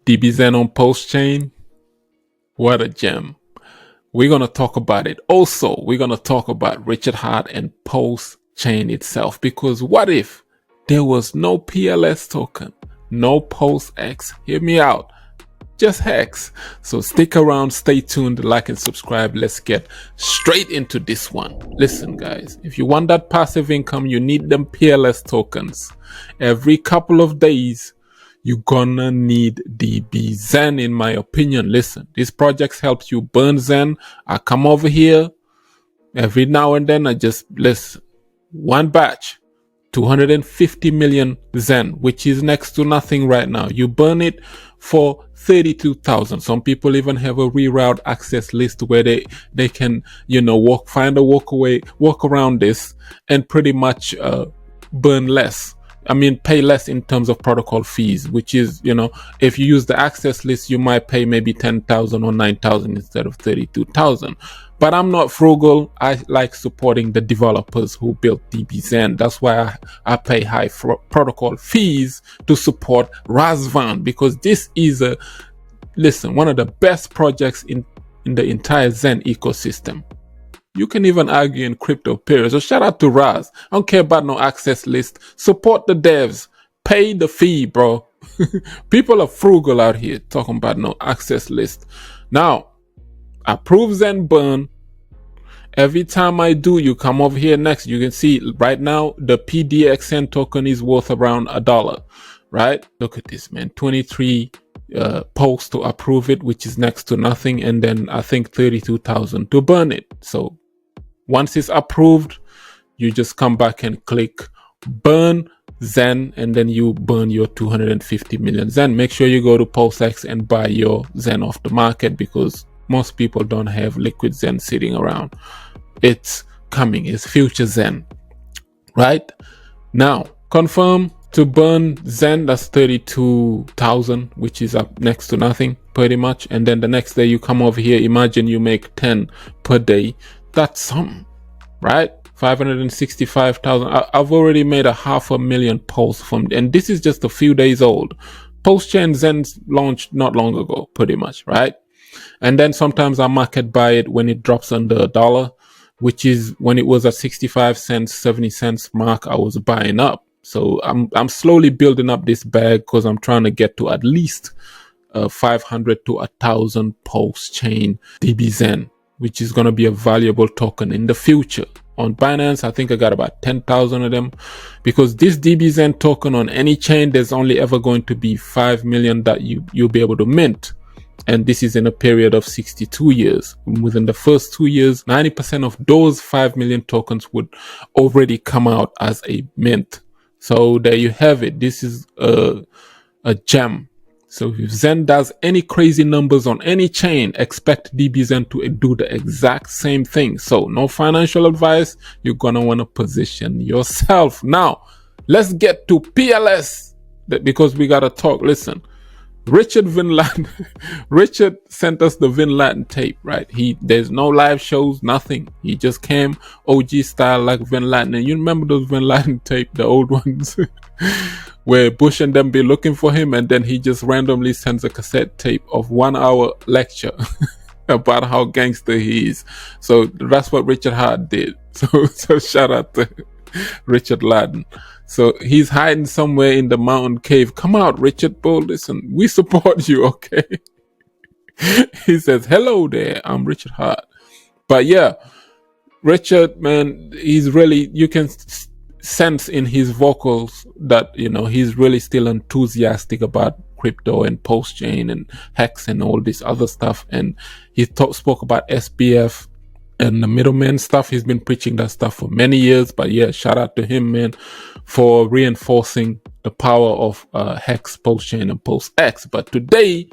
Dbxen on Pulsechain. What a gem. We're going to talk about it. Also, we're going to talk about Richard Heart and Pulsechain itself, because what if there was no PLS token, no pulsex? Hear me out. Just hex. So stick around, stay tuned, like and subscribe. Let's get straight into this one. Listen, guys, if you want that passive income, you need them PLS tokens. Every couple of days, you're gonna need Dbxen, in my opinion. Listen, these projects help you burn Zen. I come over here every now and then. I just listen. One batch, 250 million Zen, which is next to nothing right now. You burn it for 32,000. Some people even have a reroute access list where they can, walk around this and pretty much burn less. Pay less in terms of protocol fees, which is, if you use the access list, you might pay maybe 10,000 or 9,000 instead of 32,000. But I'm not frugal. I like supporting the developers who built Dbxen. That's why I pay high protocol fees to support Razvan, because this is one of the best projects in the entire Zen ecosystem. You can even argue in crypto period. So shout out to Raz. I don't care about no access list. Support the devs. Pay the fee, bro. People are frugal out here talking about no access list. Now, approve Zen burn. Every time I do, you come over here next. You can see right now the Dbxen token is worth around $1. Right? Look at this, man. 23 posts to approve it, which is next to nothing, and then I think 32,000 to burn it. So once it's approved, you just come back and click burn Zen, and then you burn your 250 million Zen. Make sure you go to Pulsex and buy your Zen off the market, because most people don't have liquid Zen sitting around. It's coming. It's future Zen. Right? Now, confirm to burn Zen, that's 32,000, which is up next to nothing, pretty much. And then the next day you come over here, imagine you make 10 per day. That's something, right? 565,000. I've already made 500,000 pulse from, and this is just a few days old. Pulsechain Zen launched not long ago, pretty much, right? And then sometimes I market buy it when it drops under $1, which is when it was at 65 cents, 70 cents mark, I was buying up. So I'm slowly building up this bag, because I'm trying to get to at least 500 to 1,000 Pulsechain Dbxen, which is going to be a valuable token in the future. On Binance, I think I got about 10,000 of them, because this Dbxen token on any chain, there's only ever going to be 5 million that you'll be able to mint. And this is in a period of 62 years. Within the first 2 years, 90% of those 5 million tokens would already come out as a mint. So there you have it. This is a gem. So if Zen does any crazy numbers on any chain, expect Dbxen to do the exact same thing. So no financial advice. You're going to want to position yourself. Now, let's get to PLS, because we got to talk. Listen, Richard sent us the Vin Laden tape, right? There's no live shows, nothing. He just came OG style like Vin Laden. And you remember those Vin Laden tape, the old ones, where Bush and them be looking for him, and then he just randomly sends a cassette tape of 1 hour lecture about how gangster he is. So that's what Richard Hart did. So shout out to Richard Laden. So he's hiding somewhere in the mountain cave. Come out, Richard. Bro, listen, we support you, okay? He says, hello there, I'm Richard Hart. But yeah, Richard, man, he's really, you can sense in his vocals that, he's really still enthusiastic about crypto and Pulsechain and Hex and all this other stuff. And he spoke about SBF and the middleman stuff. He's been preaching that stuff for many years. But yeah, shout out to him, man, for reinforcing the power of Hex, Pulsechain, and Pulsex. But today,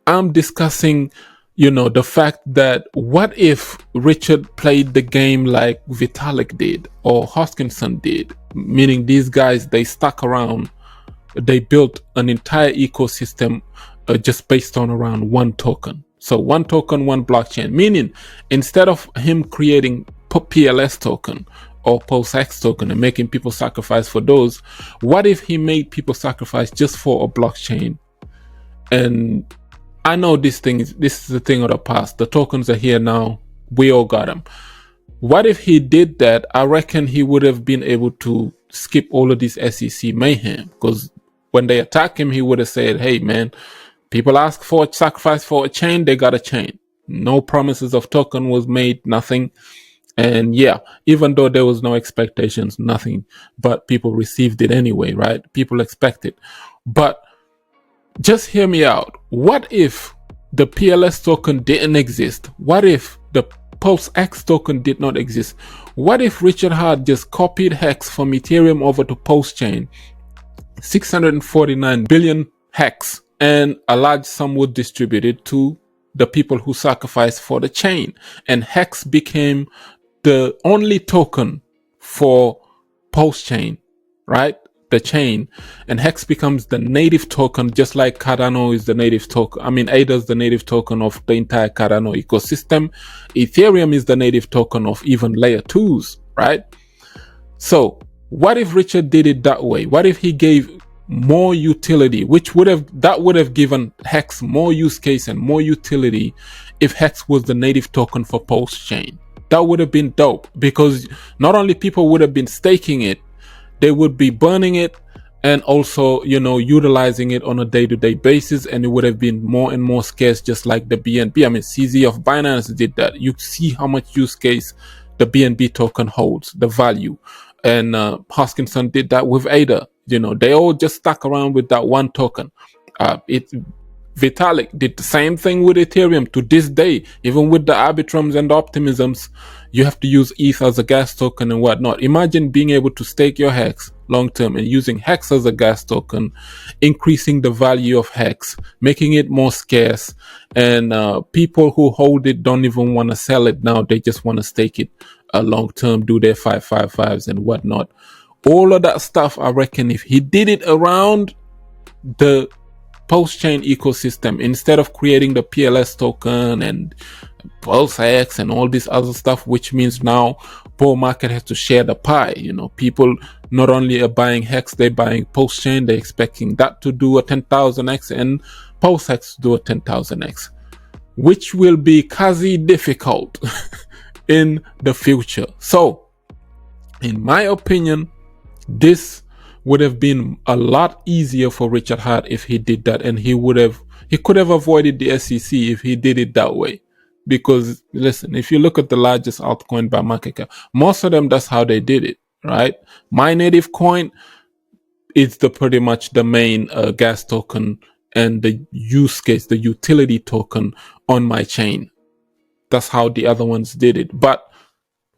I'm discussing, the fact that what if Richard played the game like Vitalik did or Hoskinson did? Meaning these guys, they stuck around. They built an entire ecosystem just based on around one token. So one token, one blockchain, meaning instead of him creating PLS token or pulsex token and making people sacrifice for those, what if he made people sacrifice just for a blockchain And I know this is a thing of the past. The tokens are here now. We all got them. What if he did that? I reckon he would have been able to skip all of this SEC mayhem, because when they attack him, he would have said, hey man, people ask for a sacrifice for a chain, they got a chain. No promises of token was made, nothing. And yeah, even though there was no expectations, nothing, but people received it anyway, right? People expect it. But just hear me out. What if the PLS token didn't exist? What if the pulsex token did not exist? What if Richard Hart just copied hex from Ethereum over to Pulsechain, 649 billion hex, and a large sum was distributed to the people who sacrificed for the chain, and hex became the only token for Pulsechain, right? The chain, and hex becomes the native token, just like Cardano is the native token. I mean, ADA is the native token of the entire Cardano ecosystem. Ethereum is the native token of even layer 2s, right? So what if Richard did it that way? What if he gave more utility, that would have given hex more use case and more utility if hex was the native token for Pulsechain? That would have been dope, because not only people would have been staking it, they would be burning it and also, utilizing it on a day-to-day basis, and it would have been more and more scarce, just like the BNB. I mean, CZ of Binance did that. You see how much use case the BNB token holds, the value. And Hoskinson did that with ADA. They all just stuck around with that one token. Vitalik did the same thing with Ethereum to this day. Even with the Arbitrums and Optimisms, you have to use ETH as a gas token and whatnot. Imagine being able to stake your hex long term and using hex as a gas token, increasing the value of hex, making it more scarce, and people who hold it don't even want to sell it now. They just want to stake it long term, do their 555s and whatnot. All of that stuff, I reckon, if he did it around the Pulsechain ecosystem, instead of creating the PLS token and pulsex and all this other stuff, which means now bull market has to share the pie. People not only are buying hex, they're buying Pulsechain. They're expecting that to do a 10,000x and pulsex to do a 10,000x, which will be quasi difficult in the future. So in my opinion, this would have been a lot easier for Richard Hart if he did that, and he could have avoided the SEC if he did it that way. Because listen, if you look at the largest altcoin by market cap, most of them, that's how they did it, right? My native coin is pretty much the main gas token and the use case, the utility token on my chain. That's how the other ones did it. But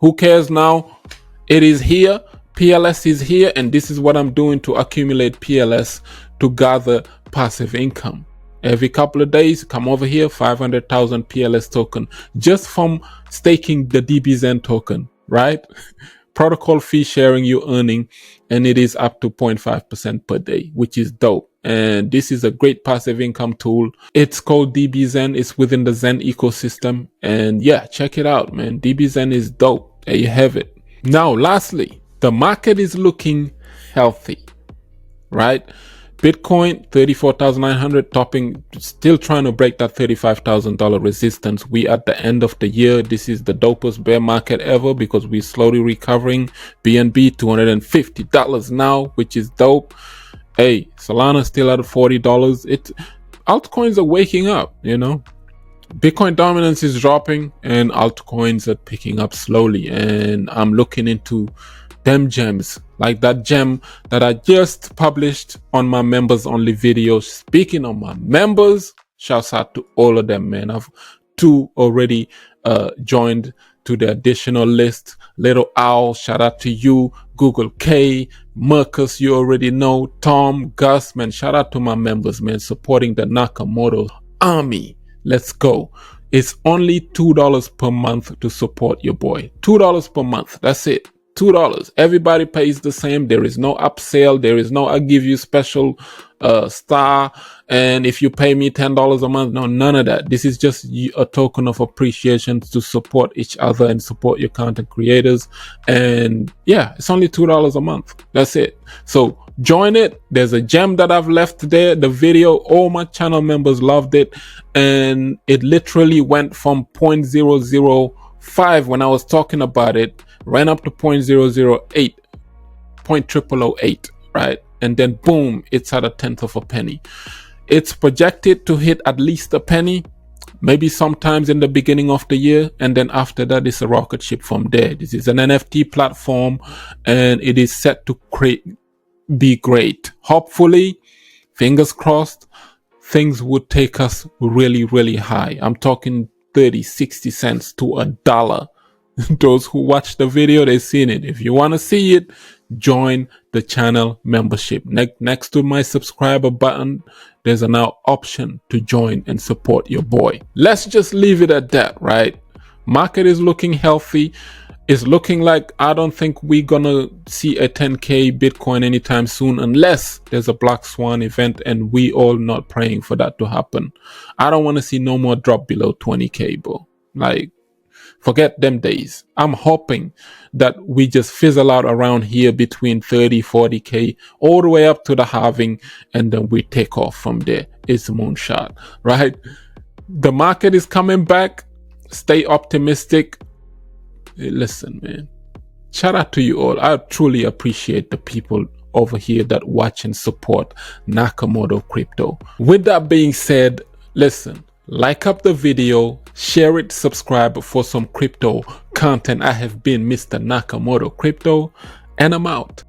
who cares now? It is here. PLS is here, and this is what I'm doing to accumulate PLS to gather passive income. Every couple of days, come over here, 500,000 PLS token just from staking the Dbxen token, right? Protocol fee sharing you're earning, and it is up to 0.5% per day, which is dope. And this is a great passive income tool. It's called Dbxen. It's within the Zen ecosystem. And yeah, check it out, man. Dbxen is dope. There you have it. Now, lastly, the market is looking healthy, right? Bitcoin, 34,900, topping, still trying to break that $35,000 resistance. We at the end of the year. This is the dopest bear market ever because we're slowly recovering. BNB, $250 now, which is dope. Hey, Solana still at $40. Altcoins are waking up, Bitcoin dominance is dropping and altcoins are picking up slowly. And I'm looking into them gems, like that gem that I just published on my members only video. Speaking of my members, shouts out to all of them, man. I've 2 already joined to the additional list. Little Owl, shout out to you. Google K, Marcus, you already know. Tom, Gus, man, shout out to my members, man, supporting the Nakamoto army. Let's go. It's only $2 per month to support your boy. $2 per month. That's it. $2. Everybody pays the same. There is no upsell. There is no I give you special star, and if you pay me $10 a month, no, none of that. This is just a token of appreciation to support each other and support your content creators. And yeah, it's only $2 a month. That's it. So Join it. There's a gem that I've left there. The video, all my channel members loved it, and it literally went from 0.005 when I was talking about it, ran up to 0.008, 0.0008, right? And then boom, it's at a tenth of a penny. It's projected to hit at least a penny, maybe sometimes in the beginning of the year, and then after that it's a rocket ship from there. This is an NFT platform, and it is set to be great. Hopefully, fingers crossed, things would take us really, really high. I'm talking 30, 60 cents to $1. Those who watch the video, they've seen it. If you want to see it, join the channel membership. Next to my subscriber button, there's a now option to join and support your boy. Let's just leave it at that, right? Market is looking healthy. It's looking like I don't think we're gonna see a 10K Bitcoin anytime soon, unless there's a black swan event, and we all not praying for that to happen. I don't want to see no more drop below 20K, bro. Like, forget them days. I'm hoping that we just fizzle out around here between 30, 40K, all the way up to the halving, and then we take off from there. It's a moonshot, right? The market is coming back. Stay optimistic. Hey, listen, man. Shout out to you all. I truly appreciate the people over here that watch and support Nakamoto Crypto. With that being said, listen, like up the video, share it, subscribe for some crypto content. I have been Mr. Nakamoto Crypto, and I'm out.